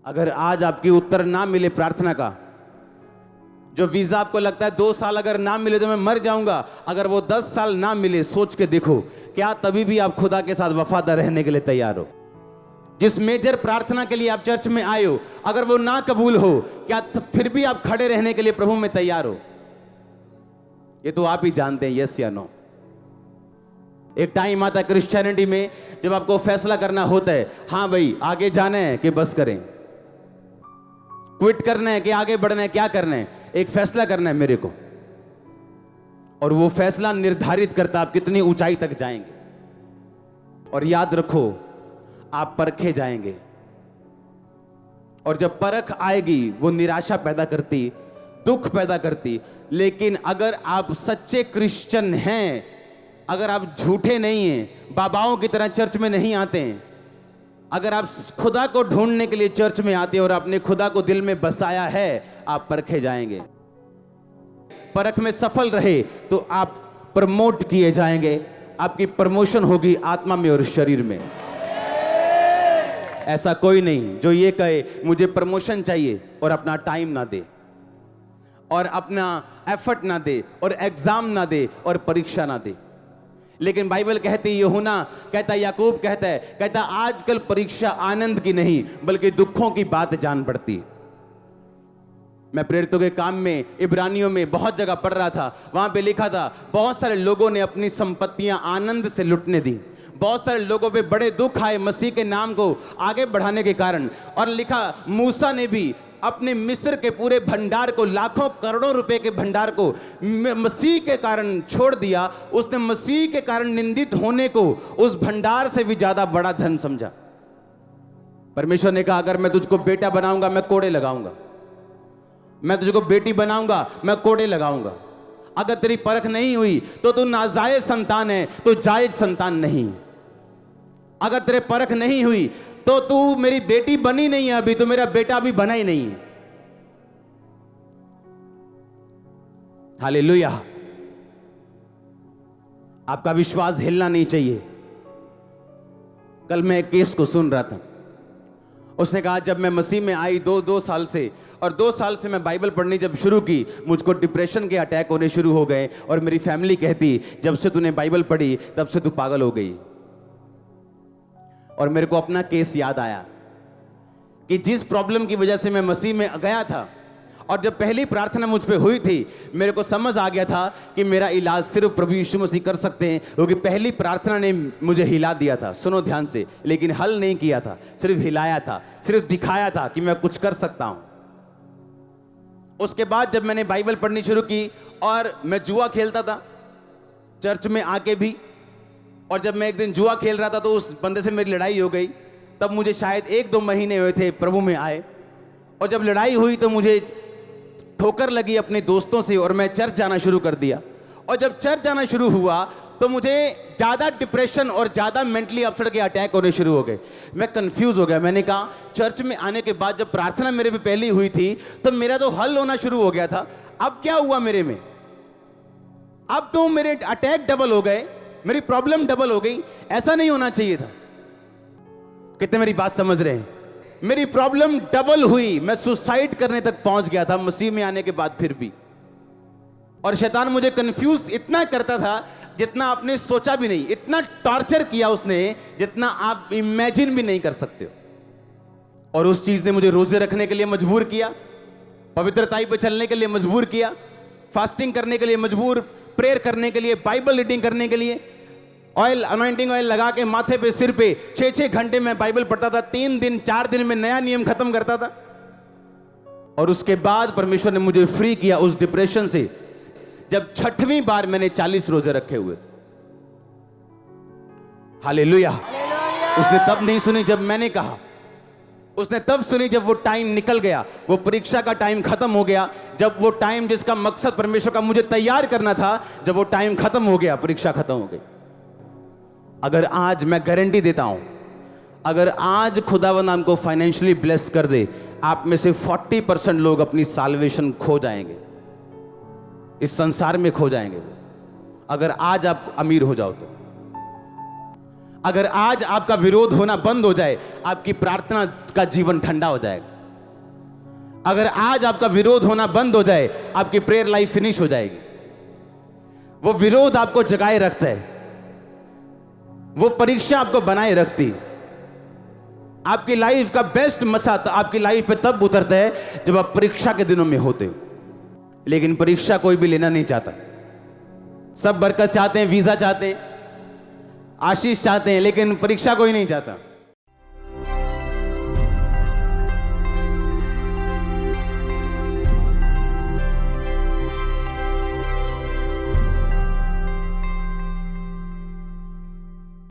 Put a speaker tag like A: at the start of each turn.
A: अगर आज आपकी उत्तर ना मिले प्रार्थना का, जो वीजा आपको लगता है 2 साल अगर ना मिले तो मैं मर जाऊंगा, अगर वो 10 साल ना मिले, सोच के देखो क्या तभी भी आप खुदा के साथ वफादार रहने के लिए तैयार हो? जिस मेजर प्रार्थना के लिए आप चर्च में आए हो, अगर वो ना कबूल हो, क्या फिर भी आप खड़े रहने के लिए प्रभु में तैयार हो? ये तो आप ही जानते हैं, यस या नो। एक टाइम आता है क्रिश्चियनिटी में जब आपको फैसला करना होता है, हाँ भाई आगे जाना है कि बस करें, क्विट करना है कि आगे बढ़ना है, क्या करना है, एक फैसला करना है मेरे को। और वो फैसला निर्धारित करता आप कितनी ऊंचाई तक जाएंगे। और याद रखो, आप परखे जाएंगे, और जब परख आएगी वो निराशा पैदा करती, दुख पैदा करती। लेकिन अगर आप सच्चे क्रिश्चियन हैं, अगर आप झूठे नहीं हैं, बाबाओं की तरह चर्च में नहीं आते हैं, अगर आप खुदा को ढूंढने के लिए चर्च में आते हैं और आपने खुदा को दिल में बसाया है, आप परखे जाएंगे। परख में सफल रहे तो आप प्रमोट किए जाएंगे, आपकी प्रमोशन होगी आत्मा में और शरीर में। ऐसा कोई नहीं जो ये कहे मुझे प्रमोशन चाहिए और अपना टाइम ना दे, और अपना एफर्ट ना दे, और एग्जाम ना दे, और परीक्षा ना दे। लेकिन बाइबल कहती है, यूहन्ना कहता है, याकूब कहता आजकल परीक्षा आनंद की नहीं बल्कि दुखों की बात जान पड़ती। मैं प्रेरितों के काम में इब्रानियों में बहुत जगह पढ़ रहा था, वहां पे लिखा था बहुत सारे लोगों ने अपनी संपत्तियां आनंद से लुटने दी, बहुत सारे लोगों पे बड़े दुख आए मसीह के नाम को आगे बढ़ाने के कारण। और लिखा मूसा ने भी अपने मिस्र के पूरे भंडार को, लाखों करोड़ों रुपए के भंडार को मसीह के कारण छोड़ दिया। उसने मसीह के कारण निंदित होने को उस भंडार से भी ज्यादा बड़ा धन समझा। परमेश्वर ने कहा अगर मैं तुझको बेटा बनाऊंगा मैं कोड़े लगाऊंगा, मैं तुझको बेटी बनाऊंगा मैं कोड़े लगाऊंगा। अगर तेरी परख नहीं हुई तो तू नाजायज संतान है, तो जायज संतान नहीं। अगर तेरे परख नहीं हुई तो तू मेरी बेटी बनी नहीं है, अभी तो मेरा बेटा भी बना ही नहीं है। हालेलुया। आपका विश्वास हिलना नहीं चाहिए। कल मैं एक केस को सुन रहा था, उसने कहा जब मैं मसीह में आई दो साल से, और 2 साल से मैं बाइबल पढ़नी जब शुरू की, मुझको डिप्रेशन के अटैक होने शुरू हो गए, और मेरी फैमिली कहती जब से तूने बाइबल पढ़ी तब से तू पागल हो गई। और मेरे को अपना केस याद आया कि जिस प्रॉब्लम की वजह से मैं मसीह में गया था, और जब पहली प्रार्थना मुझ पे हुई थी, मेरे को समझ आ गया था कि मेरा इलाज सिर्फ प्रभु यीशु मसीह कर सकते हैं, क्योंकि पहली प्रार्थना ने मुझे हिला दिया था। सुनो ध्यान से, लेकिन हल नहीं किया था, सिर्फ हिलाया था, सिर्फ दिखाया था कि मैं कुछ कर सकता हूं। उसके बाद जब मैंने बाइबल पढ़नी शुरू की, और मैं जुआ खेलता था चर्च में आके भी, और जब मैं एक दिन जुआ खेल रहा था तो उस बंदे से मेरी लड़ाई हो गई। तब मुझे शायद 1-2 महीने हुए थे प्रभु में आए, और जब लड़ाई हुई तो मुझे ठोकर लगी अपने दोस्तों से, और मैं चर्च जाना शुरू कर दिया। और जब चर्च जाना शुरू हुआ तो मुझे ज़्यादा डिप्रेशन और ज़्यादा मेंटली अपसेट के अटैक होने शुरू हो गए। मैं कंफ्यूज हो गया। मैंने कहा चर्च में आने के बाद जब प्रार्थना मेरे पे पहली हुई थी तो मेरा तो हल होना शुरू हो गया था, अब क्या हुआ मेरे में? अब तो मेरे अटैक डबल हो गए, मेरी प्रॉब्लम डबल हो गई। ऐसा नहीं होना चाहिए था। कितने मेरी बात समझ रहे हैं? मेरी प्रॉब्लम डबल हुई, मैं सुसाइड करने तक पहुंच गया था मसीह में आने के बाद फिर भी। और शैतान मुझे कंफ्यूज इतना करता था जितना आपने सोचा भी नहीं, इतना टॉर्चर किया उसने जितना आप इमेजिन भी नहीं कर सकते हो। और उस चीज ने मुझे रोजे रखने के लिए मजबूर किया, पवित्रताई पे चलने के लिए मजबूर किया, फास्टिंग करने के लिए मजबूर, प्रेयर करने के लिए, बाइबल रीडिंग करने के लिए, ऑयल, अनॉइंटिंग ऑयल लगा के माथे पे, सिर पे 6-6 घंटे में बाइबल पढ़ता था। 3 दिन 4 दिन में नया नियम खत्म करता था। और उसके बाद परमेश्वर ने मुझे फ्री किया उस डिप्रेशन से, जब 6वीं बार मैंने 40 रोजे रखे हुए थे। हालेलुया। उसने तब नहीं सुनी जब मैंने कहा, उसने तब सुनी जब वो टाइम निकल गया, वो परीक्षा का टाइम खत्म हो गया, जब वो टाइम जिसका मकसद परमेश्वर का मुझे तैयार करना था, जब वो टाइम खत्म हो गया, परीक्षा खत्म हो गई। अगर आज मैं गारंटी देता हूं, अगर आज खुदावंद हमको फाइनेंशियली ब्लेस कर दे, आप में से 40% लोग अपनी साल्वेशन खो जाएंगे, इस संसार में खो जाएंगे। अगर आज आप अमीर हो जाओ तो, अगर आज आपका विरोध होना बंद हो जाए, आपकी प्रार्थना का जीवन ठंडा हो जाएगा। अगर आज आपका विरोध होना बंद हो जाए, आपकी प्रेयर लाइफ फिनिश हो जाएगी। वो विरोध आपको जगाए रखता है, वो परीक्षा आपको बनाए रखती। आपकी लाइफ का बेस्ट मसा आपकी लाइफ पे तब उतरता है जब आप परीक्षा के दिनों में होते हो। लेकिन परीक्षा कोई भी लेना नहीं चाहता। सब बरकत चाहते हैं, वीजा चाहते हैं, आशीष चाहते हैं, लेकिन परीक्षा कोई नहीं चाहता।